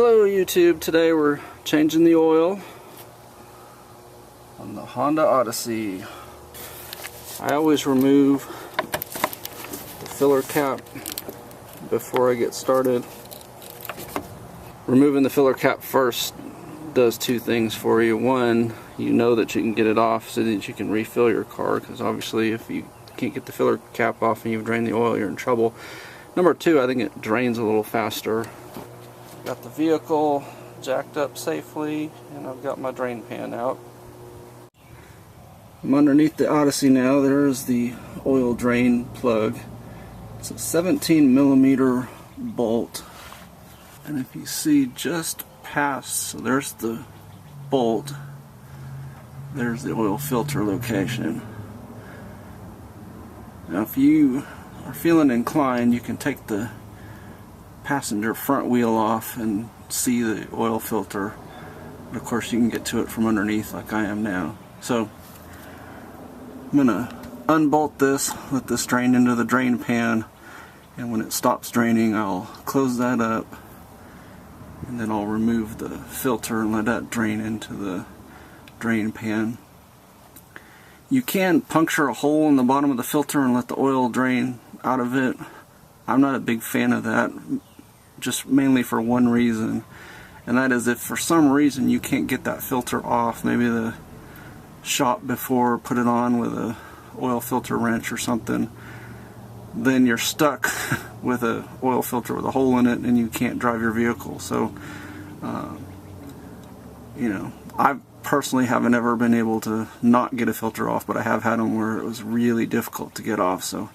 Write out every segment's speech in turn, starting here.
Hello YouTube, today we're changing the oil on the Honda Odyssey. I always remove the filler cap before I get started. Removing the filler cap first does two things for you. One, you know that you can get it off so that you can refill your car, because obviously if you can't get the filler cap off and you've drained the oil, you're in trouble. Number two, I think it drains a little faster. Got the vehicle jacked up safely, and I've got my drain pan out. I'm underneath the Odyssey now. There's the oil drain plug. It's a 17mm bolt, and if you see just past, so there's the bolt, there's the oil filter location. Now if you are feeling inclined, you can take the passenger front wheel off and see the oil filter, but of course you can get to it from underneath like I am now. So I'm gonna unbolt this, let this drain into the drain pan, and when it stops draining I'll close that up, and then I'll remove the filter and let that drain into the drain pan. You can puncture a hole in the bottom of the filter and let the oil drain out of it. I'm not a big fan of that, just mainly for one reason, and that is if for some reason you can't get that filter off, maybe the shop before put it on with a oil filter wrench or something, then you're stuck with a oil filter with a hole in it and you can't drive your vehicle. So you know, I personally haven't ever been able to not get a filter off, but I have had them where it was really difficult to get off. So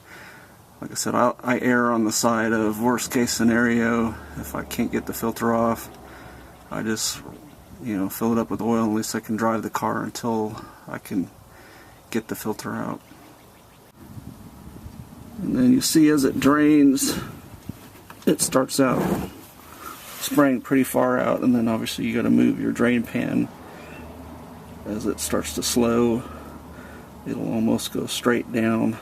like I said, I err on the side of worst case scenario. If I can't get the filter off, I just, you know, fill it up with oil. At least I can drive the car until I can get the filter out. And then you see as it drains, it starts out spraying pretty far out, and then obviously you got to move your drain pan. As it starts to slow, it'll almost go straight down.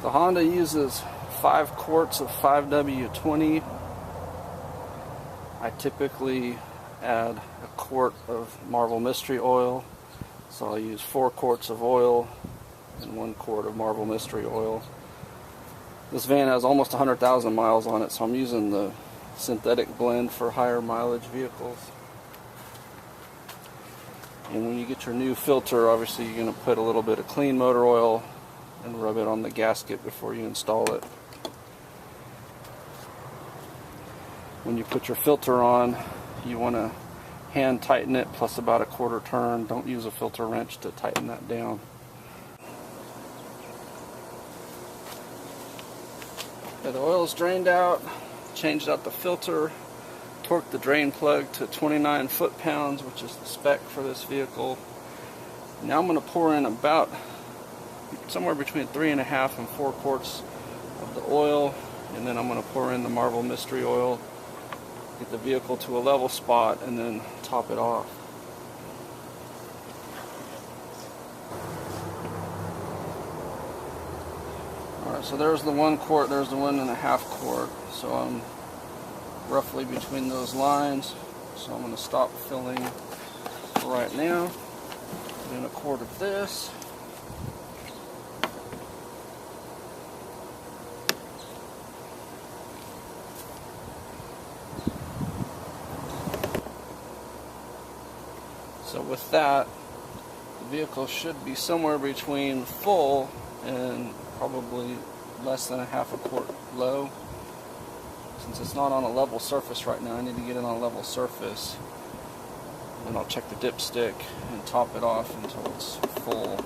The Honda uses 5 quarts of 5W20. I typically add a quart of Marvel Mystery Oil, so I'll use 4 quarts of oil and 1 quart of Marvel Mystery Oil. This van has almost 100,000 miles on it, so I'm using the synthetic blend for higher mileage vehicles. And when you get your new filter, obviously you're going to put a little bit of clean motor oil and rub it on the gasket before you install it. When you put your filter on, you want to hand tighten it plus about a quarter turn. Don't use a filter wrench to tighten that down. Okay, the oil's drained out, changed out the filter, torqued the drain plug to 29 foot-pounds, which is the spec for this vehicle. Now I'm going to pour in about somewhere between 3.5 and 4 quarts of the oil, and then I'm going to pour in the Marvel Mystery Oil, get the vehicle to a level spot, and then top it off. Alright, so there's the 1 quart, there's the 1.5 quart, so I'm roughly between those lines, so I'm going to stop filling for right now. Put in a quart of this. So with that, the vehicle should be somewhere between full and probably less than 1/2 quart low. Since it's not on a level surface right now, I need to get it on a level surface. Then I'll check the dipstick and top it off until it's full.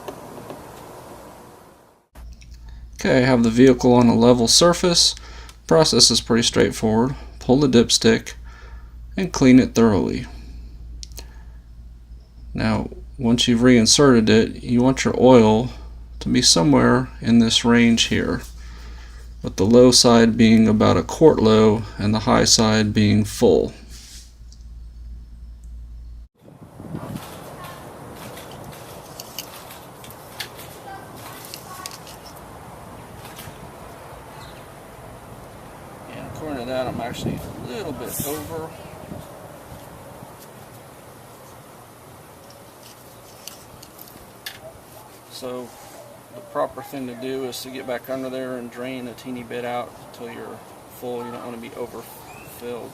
Okay, I have the vehicle on a level surface. Process is pretty straightforward. Pull the dipstick and clean it thoroughly. Now, once you've reinserted it, you want your oil to be somewhere in this range here, with the low side being about a quart low and the high side being full. According to that, I'm actually a little bit over. So the proper thing to do is to get back under there and drain a teeny bit out until you're full. You don't want to be overfilled.